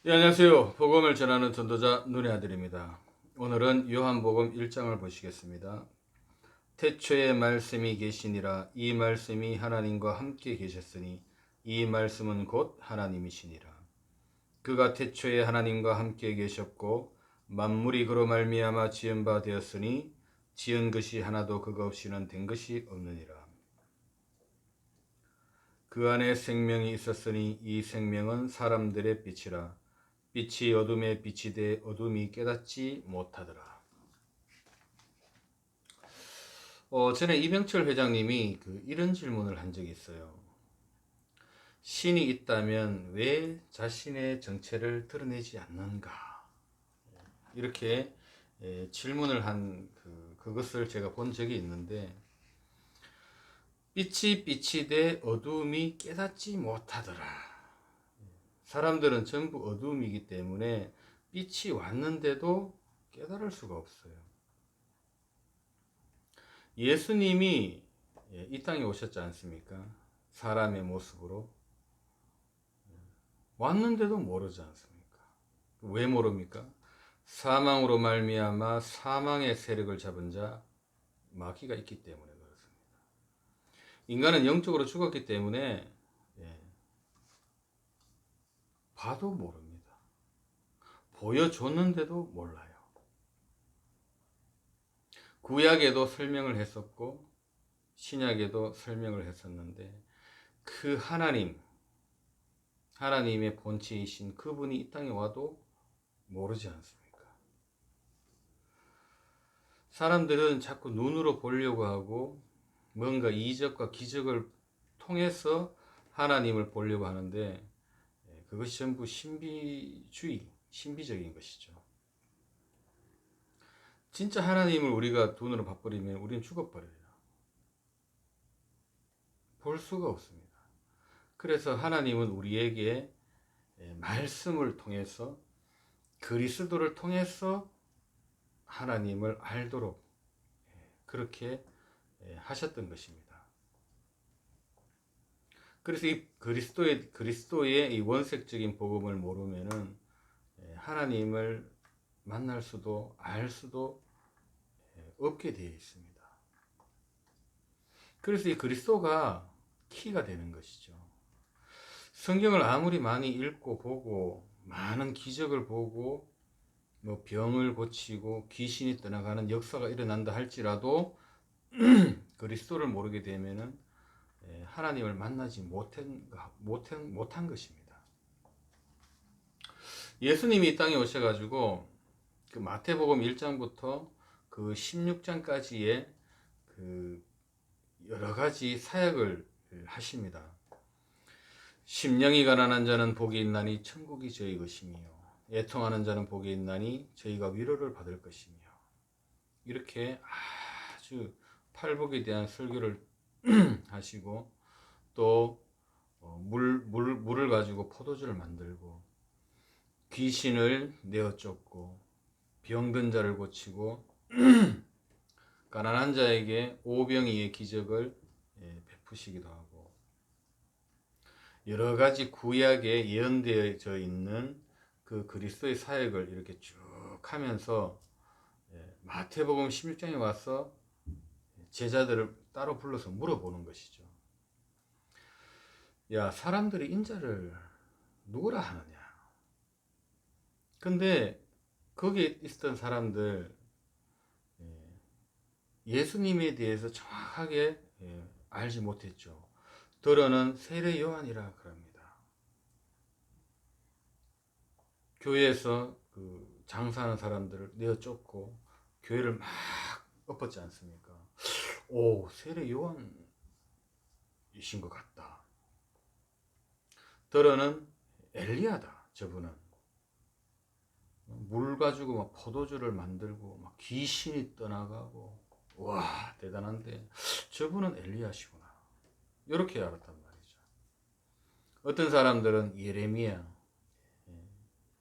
예, 안녕하세요. 복음을 전하는 전도자 눈의 아들입니다. 오늘은 요한복음 1장을 보시겠습니다. 태초에 말씀이 계시니라. 이 말씀이 하나님과 함께 계셨으니 이 말씀은 곧 하나님이시니라. 그가 태초에 하나님과 함께 계셨고 만물이 그로 말미암아 지은 바 되었으니 지은 것이 하나도 그가 없이는 된 것이 없느니라. 그 안에 생명이 있었으니 이 생명은 사람들의 빛이라. 빛이 어둠에 빛이 돼 어둠이 깨닫지 못하더라. 전에 이병철 회장님이 이런 질문을 한 적이 있어요. 신이 있다면 왜 자신의 정체를 드러내지 않는가? 이렇게 질문을 한 그것을 제가 본 적이 있는데, 빛이 빛이 돼 어둠이 깨닫지 못하더라. 사람들은 전부 어둠이기 때문에 빛이 왔는데도 깨달을 수가 없어요. 예수님이 이 땅에 오셨지 않습니까? 사람의 모습으로 왔는데도 모르지 않습니까? 왜 모릅니까? 사망으로 말미암아 사망의 세력을 잡은 자 마귀가 있기 때문에 그렇습니다. 인간은 영적으로 죽었기 때문에 봐도 모릅니다. 보여줬는데도 몰라요. 구약에도 설명을 했었고 신약에도 설명을 했었는데 그 하나님의 본체이신 그분이 이 땅에 와도 모르지 않습니까? 사람들은 자꾸 눈으로 보려고 하고 뭔가 이적과 기적을 통해서 하나님을 보려고 하는데 그것이 전부 신비적인 것이죠. 진짜 하나님을 우리가 눈으로 봐버리면 우리는 죽어버려요. 볼 수가 없습니다. 그래서 하나님은 우리에게 말씀을 통해서 그리스도를 통해서 하나님을 알도록 그렇게 하셨던 것입니다. 그래서 이 그리스도의 이 원색적인 복음을 모르면은 하나님을 만날 수도 알 수도 없게 되어 있습니다. 그래서 이 그리스도가 키가 되는 것이죠. 성경을 아무리 많이 읽고 보고 많은 기적을 보고 뭐 병을 고치고 귀신이 떠나가는 역사가 일어난다 할지라도 그리스도를 모르게 되면은 하나님을 만나지 못한 것입니다. 예수님이 이 땅에 오셔가지고 그 마태복음 1장부터 그 16장까지의 그 여러 가지 사역을 하십니다. 심령이 가난한 자는 복이 있나니 천국이 저희 것이며 애통하는 자는 복이 있나니 저희가 위로를 받을 것이며 이렇게 아주 팔복에 대한 설교를 하시고 또 물을 가지고 포도주를 만들고 귀신을 내어 쫓고 병든 자를 고치고 가난한 자에게 오병이의 기적을 베푸시기도 하고 여러 가지 구약에 예언되어져 있는 그 그리스도의 사역을 이렇게 쭉 하면서 마태복음 16장에 와서 제자들을 따로 불러서 물어보는 것이죠. 야, 사람들이 인자를 누구라 하느냐? 근데 거기에 있었던 사람들 예수님에 대해서 정확하게 알지 못했죠. 들어는 세례 요한이라 그럽니다. 교회에서 그 장사하는 사람들을 내어 쫓고 교회를 막 엎었지 않습니까? 오, 세례 요한이신 것 같다. 들어는 엘리야다. 저분은 물 가지고 막 포도주를 만들고 막 귀신이 떠나가고 와 대단한데 저분은 엘리야시구나. 이렇게 알았단 말이죠. 어떤 사람들은 예레미야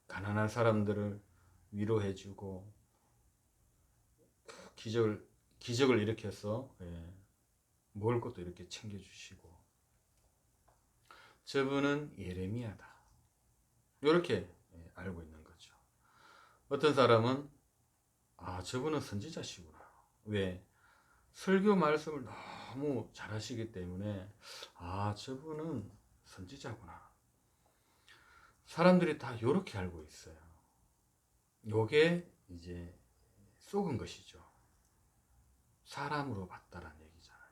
가난한 사람들을 위로해주고 기적을 일으켜서 먹을 것도 이렇게 챙겨주시고 저분은 예레미야다. 이렇게 알고 있는 거죠. 어떤 사람은 저분은 선지자시구나. 왜? 설교 말씀을 너무 잘하시기 때문에 저분은 선지자구나. 사람들이 다 요렇게 알고 있어요. 요게 이제 속은 것이죠. 사람으로 봤다라는 얘기잖아요.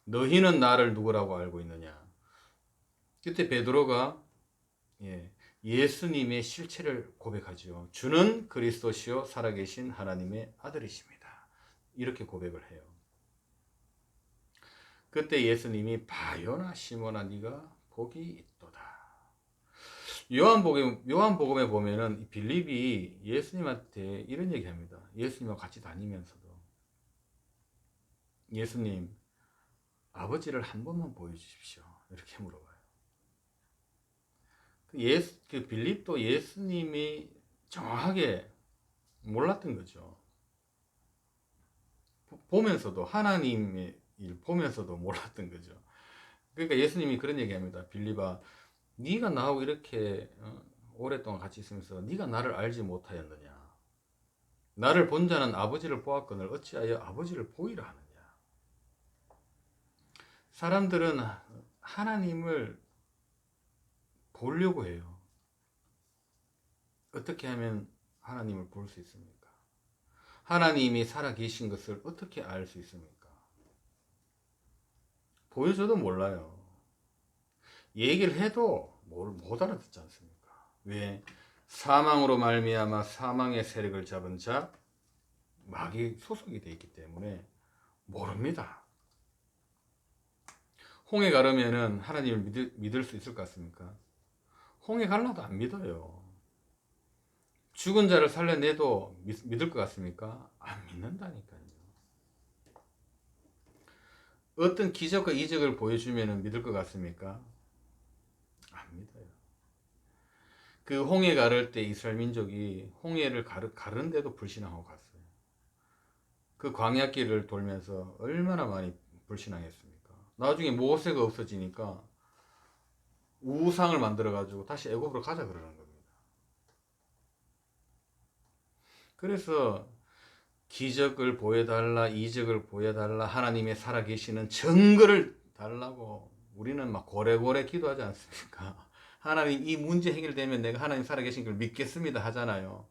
너희는 나를 누구라고 알고 있느냐? 그때 베드로가 예수님의 실체를 고백하죠. 주는 그리스도시요 살아계신 하나님의 아들이십니다. 이렇게 고백을 해요. 그때 예수님이 바요나 시몬아 네가 복이 있도다. 요한복음에 보면은 빌립이 예수님한테 이런 얘기합니다. 예수님과 같이 다니면서도 예수님 아버지를 한 번만 보여주십시오. 이렇게 물어봐요. 그 빌립도 예수님이 정확하게 몰랐던 거죠. 보면서도 하나님의 일 보면서도 몰랐던 거죠. 그러니까 예수님이 그런 얘기합니다. 빌립아, 네가 나하고 이렇게 오랫동안 같이 있으면서 네가 나를 알지 못하였느냐? 나를 본 자는 아버지를 보았거늘 어찌하여 아버지를 보이라 하느냐? 사람들은 하나님을 보려고 해요. 어떻게 하면 하나님을 볼 수 있습니까? 하나님이 살아계신 것을 어떻게 알 수 있습니까? 보여줘도 몰라요. 얘기를 해도 못 알아듣지 않습니까? 왜? 사망으로 말미암아 사망의 세력을 잡은 자 마귀 소속이 되어 있기 때문에 모릅니다. 홍해 가르면은 하나님을 믿을 수 있을 것 같습니까? 홍해 갈라도 안 믿어요. 죽은 자를 살려내도 믿을 것 같습니까? 안 믿는다니까요. 어떤 기적과 이적을 보여주면 믿을 것 같습니까? 안 믿어요. 그 홍해 가를 때 이스라엘 민족이 홍해를 가르는데도 불신하고 갔어요. 그 광야길을 돌면서 얼마나 많이 불신앙했습니까? 나중에 모세가 없어지니까 우상을 만들어 가지고 다시 애굽으로 가자 그러는 겁니다. 그래서 기적을 보여달라, 이적을 보여달라, 하나님의 살아계시는 증거를 달라고 우리는 막 고래고래 기도하지 않습니까? 하나님 이 문제 해결되면 내가 하나님 살아계신 걸 믿겠습니다 하잖아요.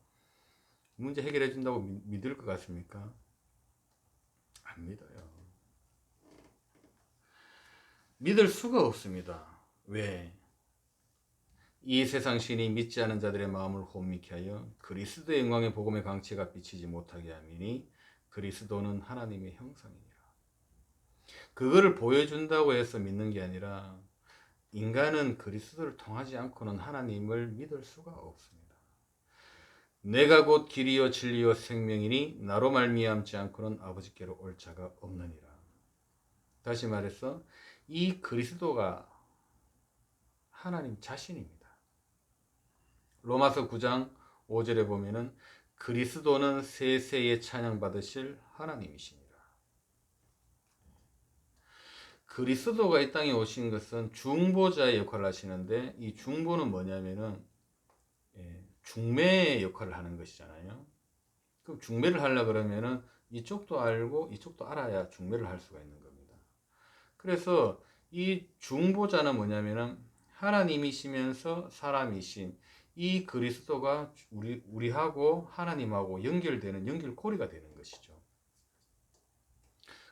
문제 해결해 준다고 믿을 것 같습니까? 안 믿어요. 믿을 수가 없습니다. 왜? 이 세상 신이 믿지 않은 자들의 마음을 혼미케 하여 그리스도의 영광의 복음의 광채가 비치지 못하게 함이니 그리스도는 하나님의 형상이니라. 그거를 보여준다고 해서 믿는 게 아니라 인간은 그리스도를 통하지 않고는 하나님을 믿을 수가 없습니다. 내가 곧 길이요 진리요 생명이니 나로 말미암지 않고는 아버지께로 올 자가 없느니라. 다시 말해서 이 그리스도가 하나님 자신입니다. 로마서 9장 5절에 보면은 그리스도는 세세에 찬양받으실 하나님이시니라. 그리스도가 이 땅에 오신 것은 중보자의 역할을 하시는데 이 중보는 뭐냐면은 중매의 역할을 하는 것이잖아요. 그럼 중매를 하려고 그러면은 이쪽도 알고 이쪽도 알아야 중매를 할 수가 있는 겁니다. 그래서 이 중보자는 뭐냐면은 하나님이시면서 사람이신 이 그리스도가 우리하고 하나님하고 연결되는 연결고리가 되는 것이죠.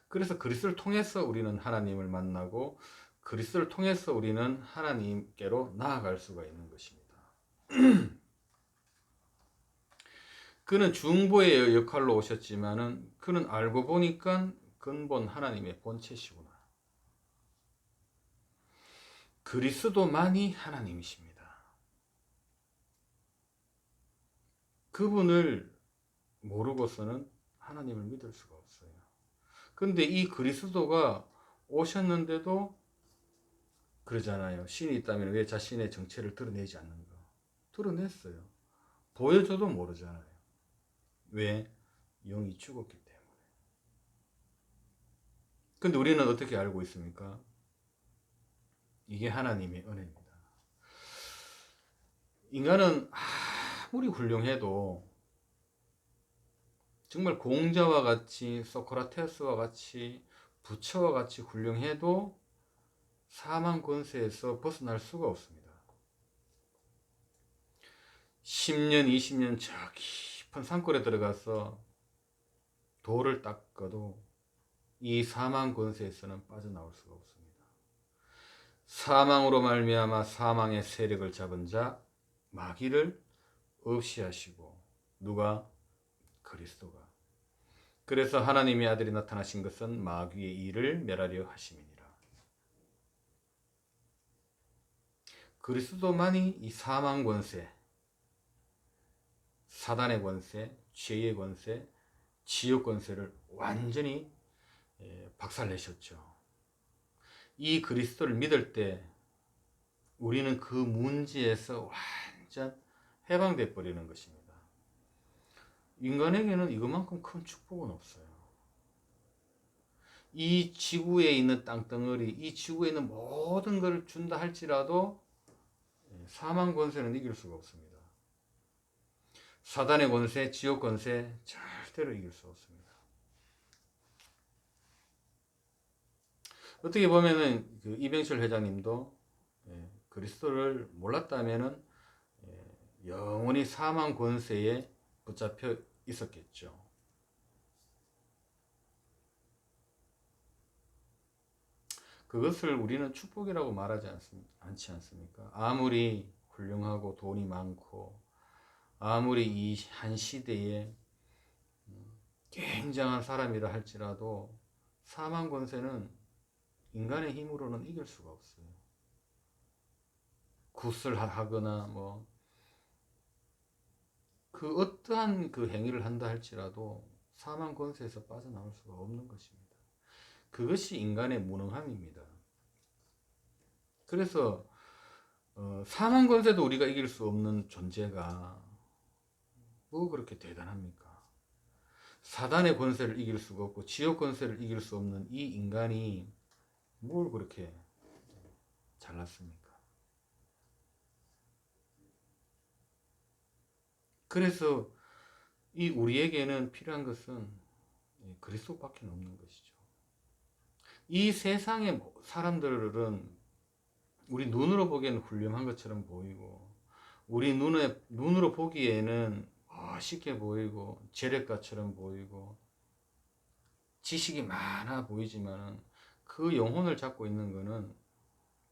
그래서 그리스도를 통해서 우리는 하나님을 만나고 그리스도를 통해서 우리는 하나님께로 나아갈 수가 있는 것입니다. 그는 중보의 역할로 오셨지만은 그는 알고 보니까 근본 하나님의 본체시구나. 그리스도만이 하나님이십니다. 그분을 모르고서는 하나님을 믿을 수가 없어요. 근데 이 그리스도가 오셨는데도 그러잖아요. 신이 있다면 왜 자신의 정체를 드러내지 않는가? 드러냈어요. 보여줘도 모르잖아요. 왜? 영이 죽었기 때문에. 근데 우리는 어떻게 알고 있습니까? 이게 하나님의 은혜입니다. 인간은 아무리 훌륭해도 정말 공자와 같이 소크라테스와 같이 부처와 같이 훌륭해도 사망 권세에서 벗어날 수가 없습니다. 10년, 20년 저 깊은 산골에 들어가서 돌을 닦아도 이 사망 권세에서는 빠져나올 수가 없습니다. 사망으로 말미암아 사망의 세력을 잡은 자 마귀를 없이 하시고 누가? 그리스도가. 그래서 하나님의 아들이 나타나신 것은 마귀의 일을 멸하려 하심이니라. 그리스도만이 이 사망 권세, 사단의 권세, 죄의 권세, 지옥 권세를 완전히 박살내셨죠. 이 그리스도를 믿을 때 우리는 그 문제에서 완전 해방돼 버리는 것입니다. 인간에게는 이것만큼 큰 축복은 없어요. 이 지구에 있는 땅덩어리, 이 지구에 있는 모든 것을 준다 할지라도 사망 권세는 이길 수가 없습니다. 사단의 권세, 지옥 권세 절대로 이길 수 없습니다. 어떻게 보면은 그 이병철 회장님도 그리스도를 몰랐다면은 영원히 사망 권세에 붙잡혀 있었겠죠. 그것을 우리는 축복이라고 말하지 않지 않습니까? 아무리 훌륭하고 돈이 많고 아무리 이 한 시대에 굉장한 사람이라 할지라도 사망 권세는 인간의 힘으로는 이길 수가 없어요. 굿을 하거나 뭐 그 어떠한 그 행위를 한다 할지라도 사망 권세에서 빠져나올 수가 없는 것입니다. 그것이 인간의 무능함입니다. 그래서 사망 권세도 우리가 이길 수 없는 존재가 뭐 그렇게 대단합니까? 사단의 권세를 이길 수가 없고 지옥 권세를 이길 수 없는 이 인간이 뭘 그렇게 잘났습니까? 그래서 이 우리에게는 필요한 것은 그리스도밖에 없는 것이죠. 이 세상의 사람들은 우리 눈으로 보기에는 훌륭한 것처럼 보이고 우리 눈으로 보기에는 멋있게 보이고 재력가처럼 보이고 지식이 많아 보이지만 그 영혼을 잡고 있는 것은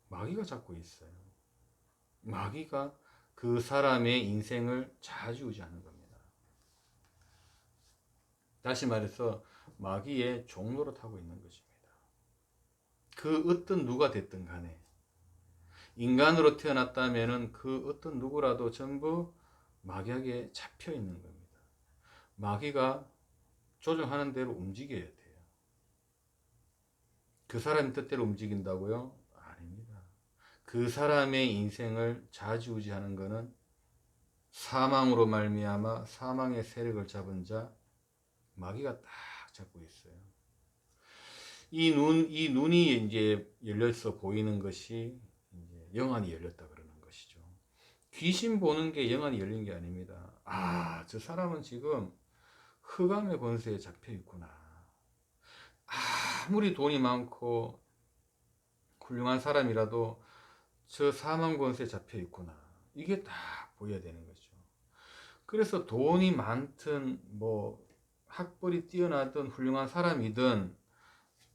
마귀가 잡고 있어요. 마귀가 그 사람의 인생을 좌지우지하는 겁니다. 다시 말해서 마귀의 종노릇하고 있는 것입니다. 그 어떤 누가 됐든 간에 인간으로 태어났다면 그 어떤 누구라도 전부 마귀에게 잡혀 있는 겁니다. 마귀가 조종하는 대로 움직여야 돼요. 그 사람의 뜻대로 움직인다고요? 아닙니다. 그 사람의 인생을 좌지우지하는 것은 사망으로 말미암아 사망의 세력을 잡은 자 마귀가 딱 잡고 있어요. 이 눈이 이제 열려서 보이는 것이 이제 영안이 열렸다 그러는 것이죠. 귀신 보는 게 영안이 열린 게 아닙니다. 저 사람은 지금 흑암의 권세에 잡혀 있구나. 아무리 돈이 많고 훌륭한 사람이라도 저 사망 권세에 잡혀 있구나. 이게 다 보여야 되는 거죠. 그래서 돈이 많든 뭐 학벌이 뛰어나든 훌륭한 사람이든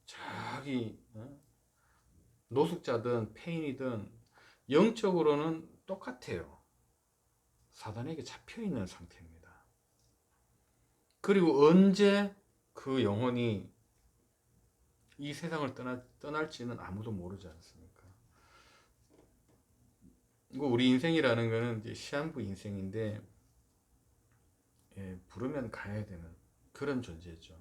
저기 노숙자든 폐인이든 영적으로는 똑같아요. 사단에게 잡혀 있는 상태입니다. 그리고 언제 그 영혼이 이 세상을 떠날지는 아무도 모르지 않습니까? 우리 인생이라는 것은 이제 시한부 인생인데 부르면 가야 되는 그런 존재죠.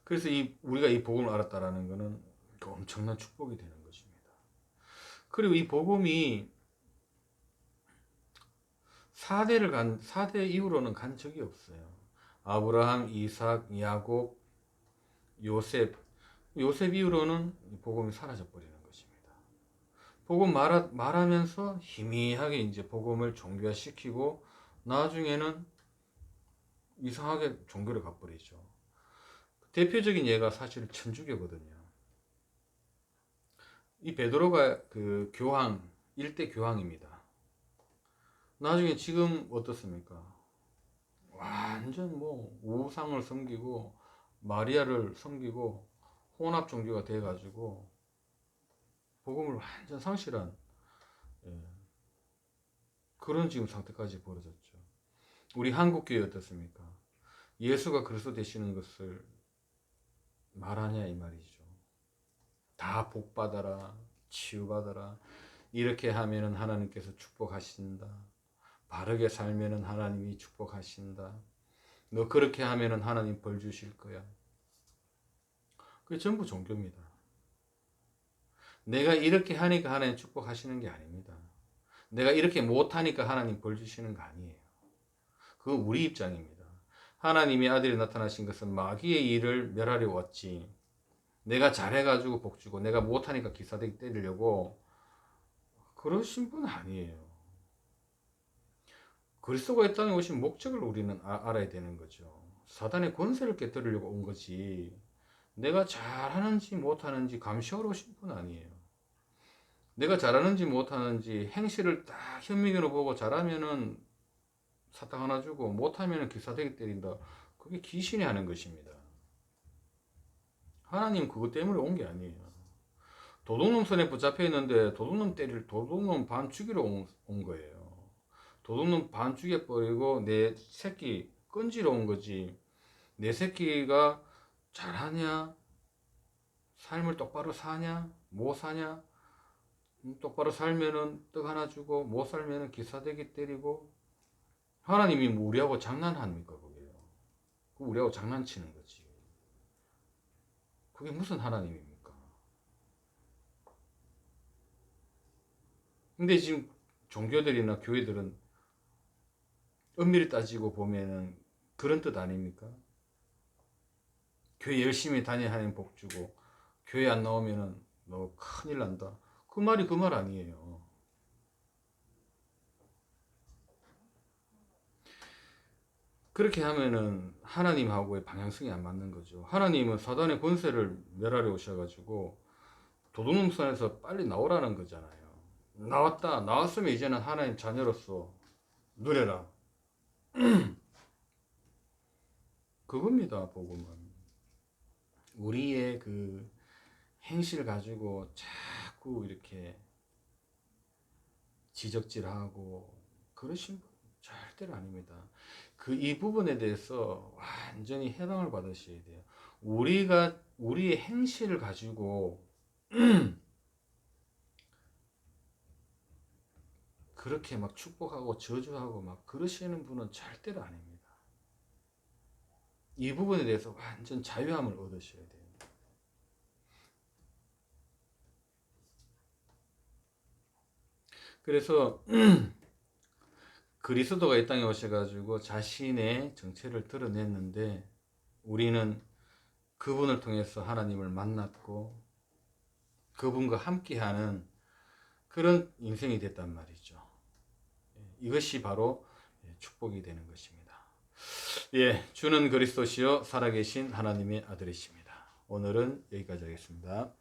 그래서 우리가 이 복음을 알았다라는 것은 엄청난 축복이 되는 것입니다. 그리고 이 복음이 4대 이후로는 간 적이 없어요. 아브라함, 이삭, 야곱, 요셉 이후로는 복음이 사라져 버리는 것입니다. 복음 말하면서 희미하게 이제 복음을 종교화시키고 나중에는 이상하게 종교를 가버리죠. 대표적인 예가 사실 천주교거든요. 이 베드로가 그 교황, 일대 교황입니다. 나중에 지금 어떻습니까? 완전 뭐 우상을 섬기고 마리아를 섬기고 혼합 종교가 돼가지고 복음을 완전 상실한, 예, 그런 지금 상태까지 벌어졌죠. 우리 한국 교회 어떻습니까? 예수가 그리스도 되시는 것을 말하냐 이 말이죠. 다 복 받아라, 치유 받아라. 이렇게 하면은 하나님께서 축복하신다. 바르게 살면은 하나님이 축복하신다. 너 그렇게 하면은 하나님 벌 주실 거야. 그게 전부 종교입니다. 내가 이렇게 하니까 하나님 축복하시는 게 아닙니다. 내가 이렇게 못하니까 하나님 벌 주시는 거 아니에요. 그건 우리 입장입니다. 하나님의 아들이 나타나신 것은 마귀의 일을 멸하려 왔지, 내가 잘해가지고 복 주고 내가 못하니까 기사대기 때리려고 그러신 분 아니에요. 그리스도가 이 땅에 오신 목적을 우리는 알아야 되는 거죠. 사단의 권세를 깨뜨리려고 온 거지, 내가 잘하는지 못하는지 감시하러 오신 분 아니에요. 내가 잘하는지 못하는지 행실을 딱 현미경으로 보고 잘하면은 사탕 하나 주고 못하면은 기사대기 때린다. 그게 귀신이 하는 것입니다. 하나님 그것 때문에 온 게 아니에요. 도둑놈 손에 붙잡혀 있는데 도둑놈 반 죽이러 온 거예요. 도둑놈 반 죽여버리고 내 새끼 건지러 온 거지. 내 새끼가 잘하냐? 삶을 똑바로 사냐? 못 사냐? 똑바로 살면은 떡 하나 주고 못 살면은 기사대기 때리고. 하나님이 뭐 우리하고 장난합니까? 그게요. 우리하고 장난치는 거지. 그게 무슨 하나님입니까? 근데 지금 종교들이나 교회들은 엄밀히 따지고 보면은 그런 뜻 아닙니까? 교회 열심히 다녀야 하나님 복 주고 교회 안 나오면은 너 큰일 난다. 그 말이 그 말 아니에요. 그렇게 하면은 하나님하고의 방향성이 안 맞는 거죠. 하나님은 사단의 권세를 멸하려 오셔가지고 도둑놈 손에서 빨리 나오라는 거잖아요. 나왔으면 이제는 하나님 자녀로서 누려라. 그겁니다. 복음은 우리의 그 행실 가지고 자꾸 이렇게 지적질하고 그러신 분 절대로 아닙니다. 이 부분에 대해서 완전히 해방을 받으셔야 돼요. 우리의 행실을 가지고 그렇게 막 축복하고 저주하고 막 그러시는 분은 절대로 아닙니다. 이 부분에 대해서 완전 자유함을 얻으셔야 돼요. 그래서 그리스도가 이 땅에 오셔가지고 자신의 정체를 드러냈는데 우리는 그분을 통해서 하나님을 만났고 그분과 함께하는 그런 인생이 됐단 말이죠. 이것이 바로 축복이 되는 것입니다. 예, 주는 그리스도시요 살아계신 하나님의 아들이십니다. 오늘은 여기까지 하겠습니다.